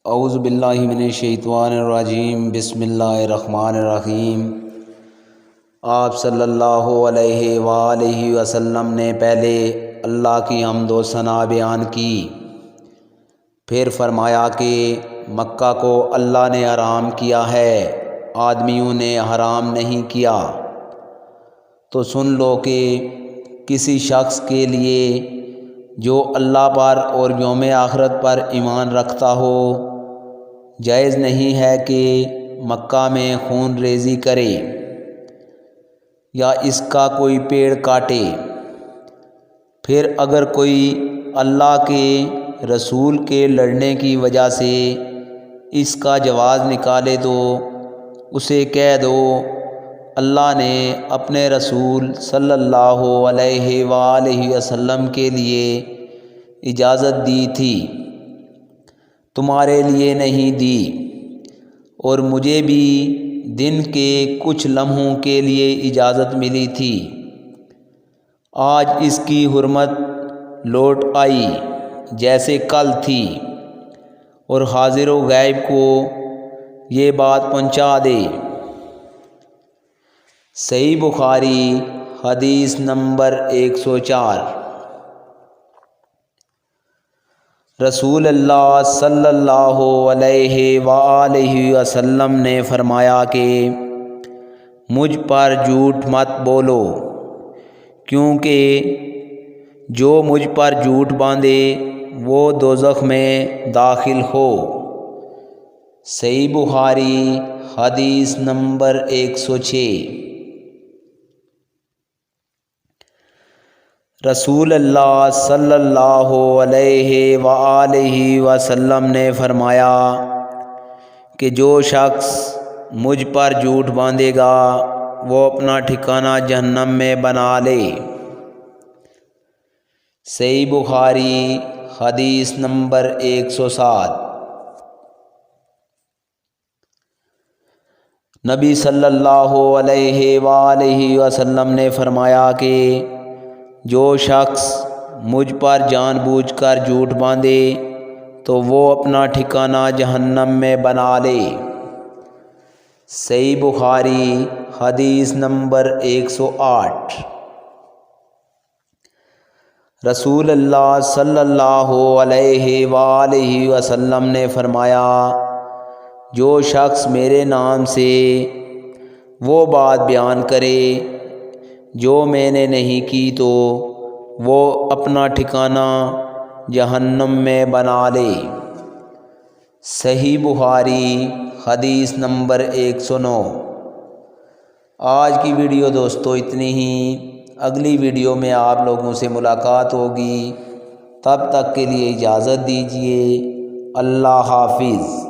اعوذ باللہ من الشیطان الرجیم بسم اللہ الرحمن الرحیم۔ آپ صلی اللہ علیہ وآلہ وسلم نے پہلے اللہ کی حمد و ثنا بیان کی، پھر فرمایا کہ مکہ کو اللہ نے حرام کیا ہے، آدمیوں نے حرام نہیں کیا۔ تو سن لو کہ کسی شخص کے لیے جو اللہ پر اور یوم آخرت پر ایمان رکھتا ہو، جائز نہیں ہے کہ مکہ میں خون ریزی کرے یا اس کا کوئی پیڑ کاٹے۔ پھر اگر کوئی اللہ کے رسول کے لڑنے کی وجہ سے اس کا جواز نکالے تو اسے کہہ دو اللہ نے اپنے رسول صلی اللہ علیہ وآلہ وسلم کے لیے اجازت دی تھی، تمہارے لیے نہیں دی، اور مجھے بھی دن کے کچھ لمحوں کے لیے اجازت ملی تھی۔ آج اس کی حرمت لوٹ آئی جیسے کل تھی، اور حاضر و غائب کو یہ بات پہنچا دے۔ صحیح بخاری حدیث نمبر 104۔ رسول اللہ صلی اللہ علیہ وآلہ وسلم نے فرمایا کہ مجھ پر جھوٹ مت بولو، کیونکہ جو مجھ پر جھوٹ باندھے وہ دوزخ میں داخل ہو۔ صحیح بخاری حدیث نمبر 106۔ رسول اللہ صلی اللہ علیہ وآلہ وسلم نے فرمایا کہ جو شخص مجھ پر جھوٹ باندھے گا وہ اپنا ٹھکانہ جہنم میں بنا لے۔ صحیح بخاری حدیث نمبر 107۔ نبی صلی اللہ علیہ وآلہ وسلم نے فرمایا کہ جو شخص مجھ پر جان بوجھ کر جھوٹ باندھے تو وہ اپنا ٹھکانہ جہنم میں بنا لے۔ صحیح بخاری حدیث نمبر 108۔ رسول اللہ صلی اللہ علیہ وآلہ وسلم نے فرمایا جو شخص میرے نام سے وہ بات بیان کرے جو میں نے نہیں کی تو وہ اپنا ٹھکانہ جہنم میں بنا لے۔ صحیح بخاری حدیث نمبر 109۔ آج کی ویڈیو دوستو اتنی ہی، اگلی ویڈیو میں آپ لوگوں سے ملاقات ہوگی، تب تک کے لیے اجازت دیجیے، اللہ حافظ۔